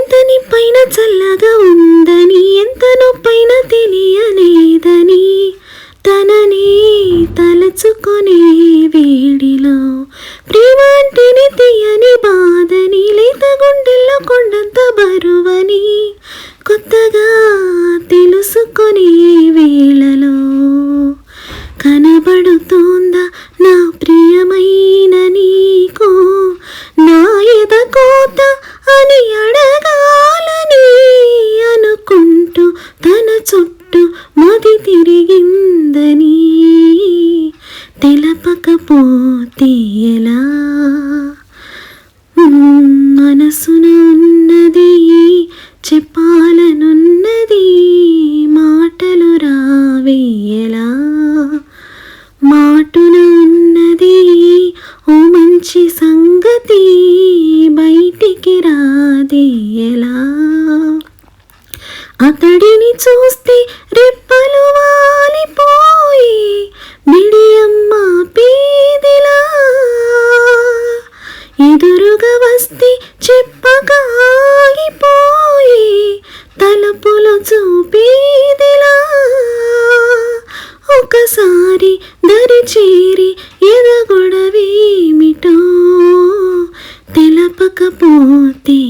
ఎంతని పైన చల్లగా ఉందని, ఎంత నొప్పైన తెలియలేదని, తనని తలచుకునే వేడిలో ప్రేమ అంటేనే తీయని బాధని, లేత గుండెల్లో కొండంత బరువని కొత్తగా తెలుసుకునే వేళలో కనబడుతోందా నా ప్రియమైన నీకు నా ఎదకోత అని అడగాలని అనుకుంటూ తన చుట్టూ మది తిరిగిందని తెలపకపోతే ఎలా? మనసున ఉన్నది చెప్పాలనున్నది మాటలు రావేయలా? మాటున ఉన్నది ఓ మంచి సంగతి బయటికి రాదేయలా? అతడిని చూస్తే రెప్పలు వాలిపోయి బిడియమ్మ పీదిలా, ఎదురుగా వస్తే చెప్పగా ఆగిపోయి తలుపులు చూపేదిలా, ఒకసారి దరి చేరి ఎదగొడవేమిటో తెలపకపోతే